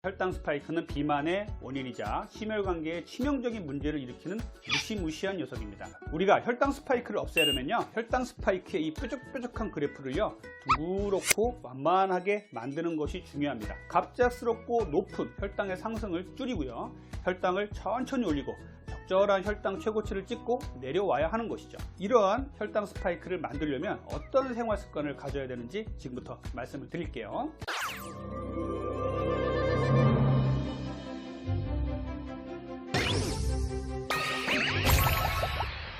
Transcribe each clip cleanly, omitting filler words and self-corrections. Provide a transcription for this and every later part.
혈당 스파이크는 비만의 원인이자 심혈관계에 치명적인 문제를 일으키는 무시무시한 녀석입니다. 우리가 혈당 스파이크를 없애려면요, 혈당 스파이크의 이 뾰족뾰족한 그래프를요 둥그렇고 완만하게 만드는 것이 중요합니다. 갑작스럽고 높은 혈당의 상승을 줄이고요, 혈당을 천천히 올리고 적절한 혈당 최고치를 찍고 내려와야 하는 것이죠. 이러한 혈당 스파이크를 만들려면 어떤 생활 습관을 가져야 되는지 지금부터 말씀을 드릴게요.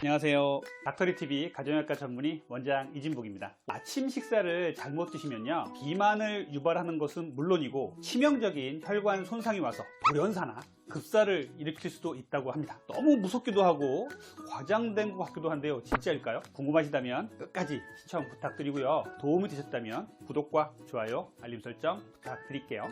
안녕하세요. 닥터리TV 가정의학과 전문의 원장 이진복입니다. 아침 식사를 잘못 드시면요, 비만을 유발하는 것은 물론이고 치명적인 혈관 손상이 와서 돌연사나 급사를 일으킬 수도 있다고 합니다. 너무 무섭기도 하고 과장된 것 같기도 한데요, 진짜일까요? 궁금하시다면 끝까지 시청 부탁드리고요, 도움이 되셨다면 구독과 좋아요, 알림 설정 부탁드릴게요.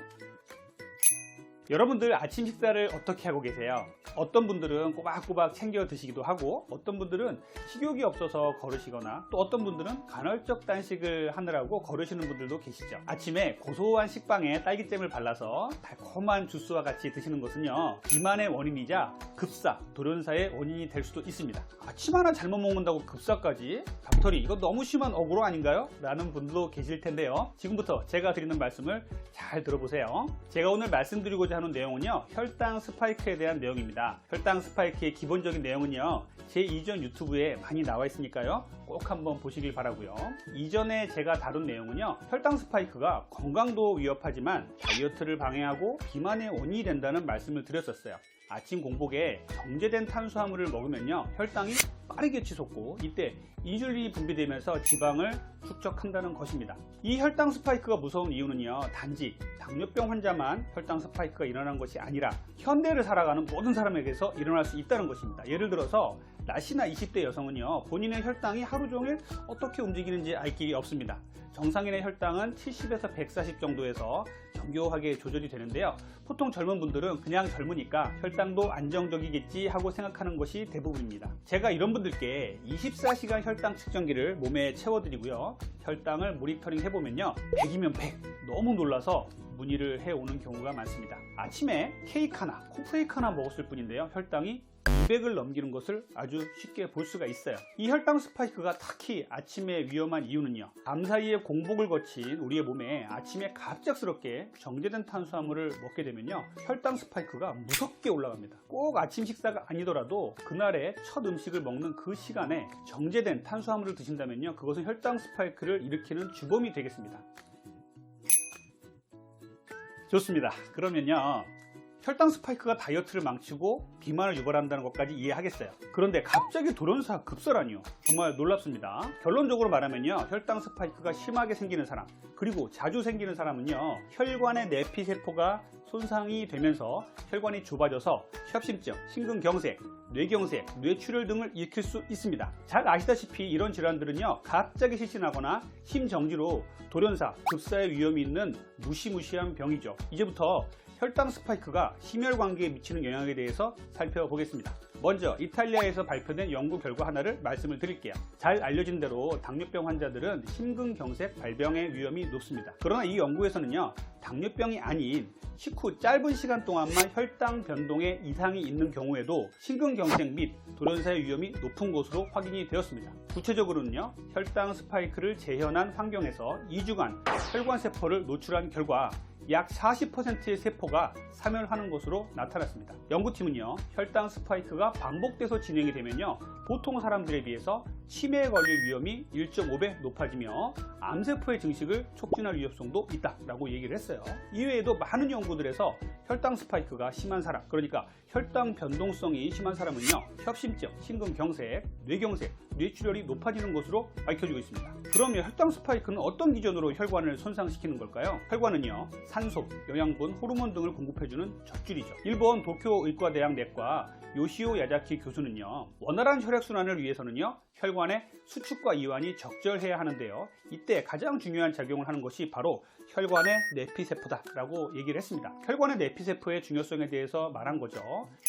여러분들 아침 식사를 어떻게 하고 계세요? 어떤 분들은 꼬박꼬박 챙겨 드시기도 하고, 어떤 분들은 식욕이 없어서 거르시거나, 또 어떤 분들은 간헐적 단식을 하느라고 거르시는 분들도 계시죠. 아침에 고소한 식빵에 딸기잼을 발라서 달콤한 주스와 같이 드시는 것은요, 비만의 원인이자 급사, 돌연사의 원인이 될 수도 있습니다. 아침 하나 잘못 먹는다고 급사까지? 닥터리, 이거 너무 심한 억울로 아닌가요? 라는 분들도 계실 텐데요, 지금부터 제가 드리는 말씀을 잘 들어보세요. 제가 오늘 말씀드리고자 하는 내용은요, 혈당 스파이크에 대한 내용입니다. 혈당 스파이크의 기본적인 내용은요, 제 이전 유튜브에 많이 나와 있으니까요, 꼭 한번 보시길 바라고요. 이전에 제가 다룬 내용은요, 혈당 스파이크가 건강도 위협하지만 다이어트를 방해하고 비만의 원인이 된다는 말씀을 드렸었어요. 아침 공복에 정제된 탄수화물을 먹으면요, 혈당이 빠르게 치솟고 이때 인슐린이 분비되면서 지방을 축적한다는 것입니다. 이 혈당 스파이크가 무서운 이유는요, 단지 당뇨병 환자만 혈당 스파이크가 일어난 것이 아니라 현대를 살아가는 모든 사람에게서 일어날 수 있다는 것입니다. 예를 들어서 나시나 20대 여성은요, 본인의 혈당이 하루 종일 어떻게 움직이는지 알 길이 없습니다. 정상인의 혈당은 70에서 140 정도에서 정교하게 조절이 되는데요, 보통 젊은 분들은 그냥 젊으니까 혈당도 안정적이겠지 하고 생각하는 것이 대부분입니다. 제가 이런 분들께 24시간 혈당 측정기를 몸에 채워드리고요, 혈당을 모니터링 해보면요, 100이면 100, 너무 놀라서 문의를 해오는 경우가 많습니다. 아침에 케이크 하나, 콘프레이크 하나 먹었을 뿐인데요, 혈당이 200을 넘기는 것을 아주 쉽게 볼 수가 있어요. 이 혈당 스파이크가 특히 아침에 위험한 이유는요, 밤 사이에 공복을 거친 우리의 몸에 아침에 갑작스럽게 정제된 탄수화물을 먹게 되면요, 혈당 스파이크가 무섭게 올라갑니다. 꼭 아침 식사가 아니더라도 그날의 첫 음식을 먹는 그 시간에 정제된 탄수화물을 드신다면요, 그것은 혈당 스파이크를 일으키는 주범이 되겠습니다. 좋습니다. 그러면요, 혈당 스파이크가 다이어트를 망치고 비만을 유발한다는 것까지 이해하겠어요. 그런데 갑자기 돌연사 급사라니요, 정말 놀랍습니다. 결론적으로 말하면요, 혈당 스파이크가 심하게 생기는 사람, 그리고 자주 생기는 사람은요, 혈관의 내피세포가 손상이 되면서 혈관이 좁아져서 협심증, 심근경색, 뇌경색, 뇌출혈 등을 일으킬 수 있습니다. 잘 아시다시피 이런 질환들은요, 갑자기 실신하거나 심정지로 돌연사, 급사의 위험이 있는 무시무시한 병이죠. 이제부터 혈당 스파이크가 심혈관계에 미치는 영향에 대해서 살펴보겠습니다. 먼저 이탈리아에서 발표된 연구 결과 하나를 말씀을 드릴게요. 잘 알려진 대로 당뇨병 환자들은 심근경색 발병의 위험이 높습니다. 그러나 이 연구에서는요, 당뇨병이 아닌 식후 짧은 시간 동안만 혈당 변동에 이상이 있는 경우에도 심근경색 및 돌연사의 위험이 높은 것으로 확인이 되었습니다. 구체적으로는요, 혈당 스파이크를 재현한 환경에서 2주간 혈관세포를 노출한 결과 약 40%의 세포가 사멸하는 것으로 나타났습니다. 연구팀은요, 혈당 스파이크가 반복돼서 진행이 되면요, 보통 사람들에 비해서 치매에 걸릴 위험이 1.5배 높아지며 암세포의 증식을 촉진할 위험성도 있다라고 얘기를 했어요. 이외에도 많은 연구들에서 혈당 스파이크가 심한 사람, 그러니까 혈당 변동성이 심한 사람은요, 협심증, 심근경색, 뇌경색, 뇌출혈이 높아지는 것으로 밝혀지고 있습니다. 그러면 혈당 스파이크는 어떤 기전으로 혈관을 손상시키는 걸까요? 혈관은요, 산소, 영양분, 호르몬 등을 공급해주는 젖줄이죠. 일본 도쿄 의과대학 내과 요시오 야자키 교수는요, 원활한 혈액순환을 위해서는요, 혈관의 수축과 이완이 적절해야 하는데요, 이때 가장 중요한 작용을 하는 것이 바로 혈관의 내피세포다라고 얘기를 했습니다. 혈관의 내피세포의 중요성에 대해서 말한 거죠.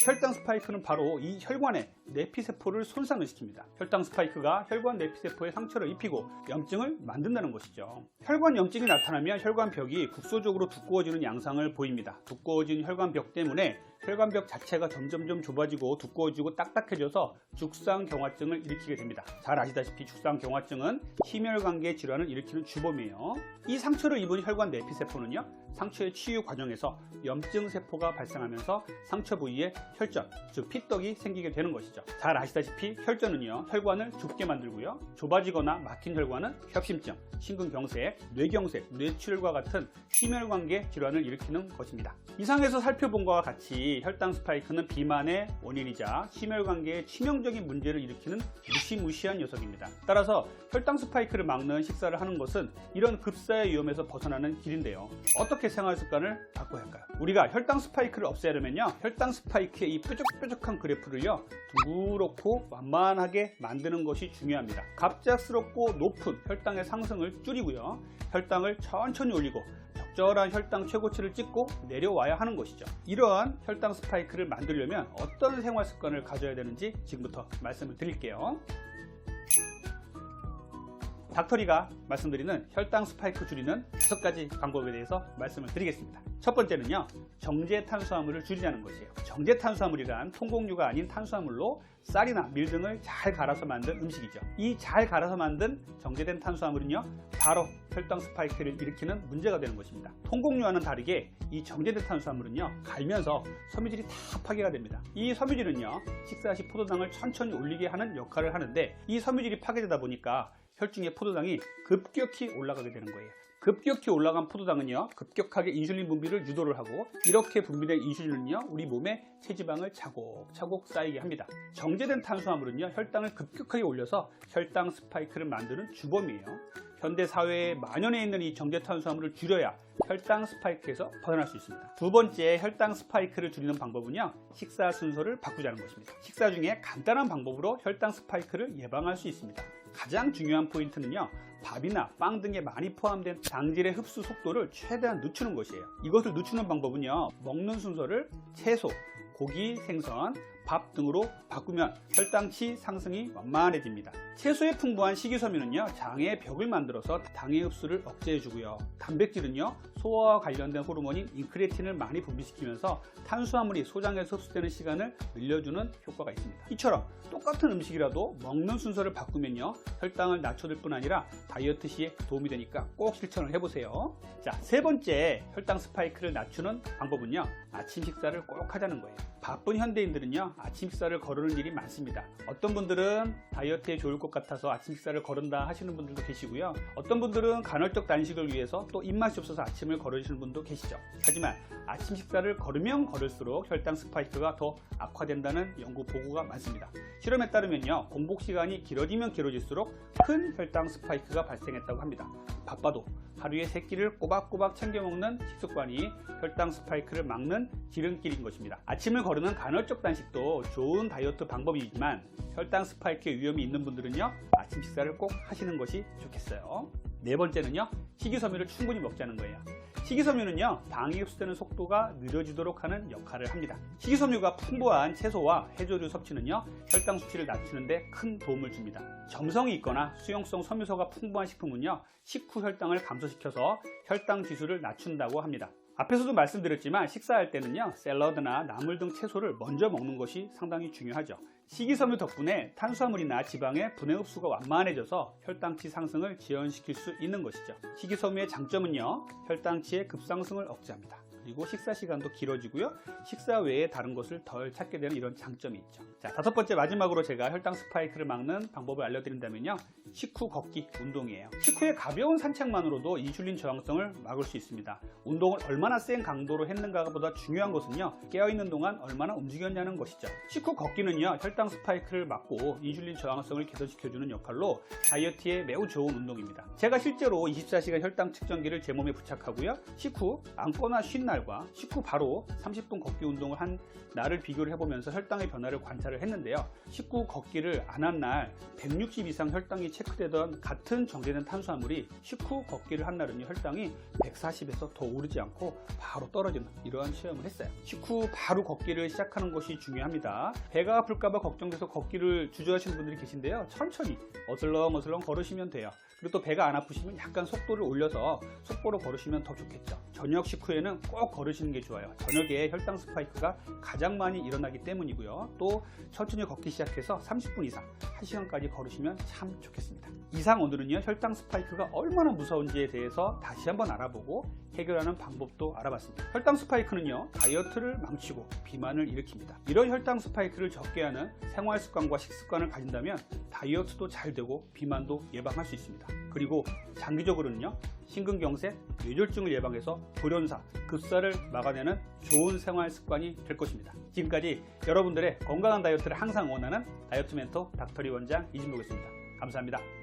혈당 스파이크는 바로 이 혈관의 내피세포를 손상을 시킵니다. 혈당 스파이크가 혈관 내피세포에 상처를 입히고 염증을 만든다는 것이죠. 혈관 염증이 나타나면 혈관벽이 국소적으로 두꺼워지는 양상을 보입니다. 두꺼워진 혈관벽 때문에 혈관벽 자체가 점점점 좁아지고 두꺼워지고 딱딱해져서 죽상경화증을 일으키게 됩니다. 잘 아시다시피 죽상경화증은 심혈관계 질환을 일으키는 주범이에요. 이 상처를 입은 혈관 내피세포는요, 상처의 치유 과정에서 염증세포가 발생하면서 상처 부위에 혈전, 즉 피떡이 생기게 되는 것이죠. 잘 아시다시피 혈전은요, 혈관을 좁게 만들고요, 좁아지거나 막힌 혈관은 협심증, 심근경색, 뇌경색, 뇌출혈과 같은 심혈관계 질환을 일으키는 것입니다. 이상에서 살펴본 것과 같이 혈당 스파이크는 비만의 원인이자 심혈관계에 치명적인 문제를 일으키는 무시무시한 녀석입니다. 따라서 혈당 스파이크를 막는 식사를 하는 것은 이런 급사의 위험에서 벗어나는 길인데요. 어떻게 생활 습관을 바꿔야 할까요? 우리가 혈당 스파이크를 없애려면요, 혈당 스파이크의 이 뾰족뾰족한 그래프를요, 둥그렇고 완만하게 만드는 것이 중요합니다. 갑작스럽고 높은 혈당의 상승을 줄이고요, 혈당을 천천히 올리고 적절한 혈당 최고치를 찍고 내려와야 하는 것이죠. 이러한 혈당 스파이크를 만들려면 어떤 생활 습관을 가져야 되는지 지금부터 말씀을 드릴게요. 닥터리가 말씀드리는 혈당 스파이크 줄이는 5가지 방법에 대해서 말씀을 드리겠습니다. 첫 번째는요, 정제 탄수화물을 줄이자는 것이에요. 정제 탄수화물이란 통곡류가 아닌 탄수화물로 쌀이나 밀 등을 잘 갈아서 만든 음식이죠. 이 잘 갈아서 만든 정제된 탄수화물은요, 바로 혈당 스파이크를 일으키는 문제가 되는 것입니다. 통곡류와는 다르게 이 정제된 탄수화물은요, 갈면서 섬유질이 다 파괴가 됩니다. 이 섬유질은요, 식사 시 포도당을 천천히 올리게 하는 역할을 하는데, 이 섬유질이 파괴되다 보니까 혈중의 포도당이 급격히 올라가게 되는 거예요. 급격히 올라간 포도당은요, 급격하게 인슐린 분비를 유도를 하고, 이렇게 분비된 인슐린은요, 우리 몸에 체지방을 차곡차곡 쌓이게 합니다. 정제된 탄수화물은요, 혈당을 급격하게 올려서 혈당 스파이크를 만드는 주범이에요. 현대 사회에 만연해 있는 이 정제 탄수화물을 줄여야 혈당 스파이크에서 벗어날 수 있습니다. 두 번째, 혈당 스파이크를 줄이는 방법은요, 식사 순서를 바꾸자는 것입니다. 식사 중에 간단한 방법으로 혈당 스파이크를 예방할 수 있습니다. 가장 중요한 포인트는요, 밥이나 빵 등에 많이 포함된 당질의 흡수 속도를 최대한 늦추는 것이에요. 이것을 늦추는 방법은요, 먹는 순서를 채소, 고기, 생선, 밥 등으로 바꾸면 혈당치 상승이 완만해집니다. 채소에 풍부한 식이섬유는요, 장의 벽을 만들어서 당의 흡수를 억제해주고요, 단백질은요, 소화와 관련된 호르몬인 인크레틴을 많이 분비시키면서 탄수화물이 소장에서 흡수되는 시간을 늘려주는 효과가 있습니다. 이처럼 똑같은 음식이라도 먹는 순서를 바꾸면요, 혈당을 낮춰줄 뿐 아니라 다이어트 시에 도움이 되니까 꼭 실천을 해보세요. 자, 세 번째 혈당 스파이크를 낮추는 방법은요, 아침 식사를 꼭 하자는 거예요. 바쁜 현대인들은요, 아침 식사를 거르는 일이 많습니다. 어떤 분들은 다이어트에 좋을 것 같아서 아침 식사를 거른다 하시는 분들도 계시고요, 어떤 분들은 간헐적 단식을 위해서 또 입맛이 없어서 아침을 거르시는 분도 계시죠. 하지만 아침 식사를 거르면 거를수록 혈당 스파이크가 더 악화된다는 연구 보고가 많습니다. 실험에 따르면요, 공복 시간이 길어지면 길어질수록 큰 혈당 스파이크가 발생했다고 합니다. 바빠도 하루에 3끼를 꼬박꼬박 챙겨 먹는 식습관이 혈당 스파이크를 막는 지름길인 것입니다. 아침을 거르는 간헐적 단식도 좋은 다이어트 방법이지만 혈당 스파이크의 위험이 있는 분들은요, 아침 식사를 꼭 하시는 것이 좋겠어요. 네 번째는요, 식이섬유를 충분히 먹자는 거예요. 식이섬유는요, 당이 흡수되는 속도가 느려지도록 하는 역할을 합니다. 식이섬유가 풍부한 채소와 해조류 섭취는요, 혈당 수치를 낮추는 데 큰 도움을 줍니다. 점성이 있거나 수용성 섬유소가 풍부한 식품은요, 식후 혈당을 감소시켜서 혈당 지수를 낮춘다고 합니다. 앞에서도 말씀드렸지만 식사할 때는요, 샐러드나 나물 등 채소를 먼저 먹는 것이 상당히 중요하죠. 식이섬유 덕분에 탄수화물이나 지방의 분해 흡수가 완만해져서 혈당치 상승을 지연시킬 수 있는 것이죠. 식이섬유의 장점은요, 혈당치의 급상승을 억제합니다. 그리고 식사 시간도 길어지고요, 식사 외에 다른 것을 덜 찾게 되는 이런 장점이 있죠. 자, 다섯 번째 마지막으로 제가 혈당 스파이크를 막는 방법을 알려드린다면요, 식후 걷기 운동이에요. 식후의 가벼운 산책만으로도 인슐린 저항성을 막을 수 있습니다. 운동을 얼마나 센 강도로 했는가가 보다 중요한 것은요, 깨어있는 동안 얼마나 움직였냐는 것이죠. 식후 걷기는요, 혈당 스파이크를 막고 인슐린 저항성을 개선시켜주는 역할로 다이어트에 매우 좋은 운동입니다. 제가 실제로 24시간 혈당 측정기를 제 몸에 부착하고요, 식후 앉거나 쉰 날과 식후 바로 30분 걷기 운동을 한 날을 비교를 해보면서 혈당의 변화를 관찰을 했는데요. 식후 걷기를 안 한 날 160 이상 혈당이 체크되던 같은 정제된 탄수화물이 식후 걷기를 한 날은요, 혈당이 140에서 더 오르지 않고 바로 떨어지는 이러한 시험을 했어요. 식후 바로 걷기를 시작하는 것이 중요합니다. 배가 아플까봐 걱정돼서 걷기를 주저하시는 분들이 계신데요. 천천히 어슬렁어슬렁 걸으시면 돼요. 그리고 또 배가 안 아프시면 약간 속도를 올려서 속보로 걸으시면 더 좋겠죠. 저녁 식후에는 꼭 걸으시는 게 좋아요. 저녁에 혈당 스파이크가 가장 많이 일어나기 때문이고요. 또 천천히 걷기 시작해서 30분 이상 1시간까지 걸으시면 참 좋겠습니다. 이상 오늘은요, 혈당 스파이크가 얼마나 무서운지에 대해서 다시 한번 알아보고 해결하는 방법도 알아봤습니다. 혈당 스파이크는요, 다이어트를 망치고 비만을 일으킵니다. 이런 혈당 스파이크를 적게 하는 생활 습관과 식습관을 가진다면 다이어트도 잘 되고 비만도 예방할 수 있습니다. 그리고 장기적으로는요, 심근경색, 뇌졸중을 예방해서 돌연사, 급사를 막아내는 좋은 생활 습관이 될 것입니다. 지금까지 여러분들의 건강한 다이어트를 항상 원하는 다이어트 멘토 닥터리 원장 이진복이었습니다. 감사합니다.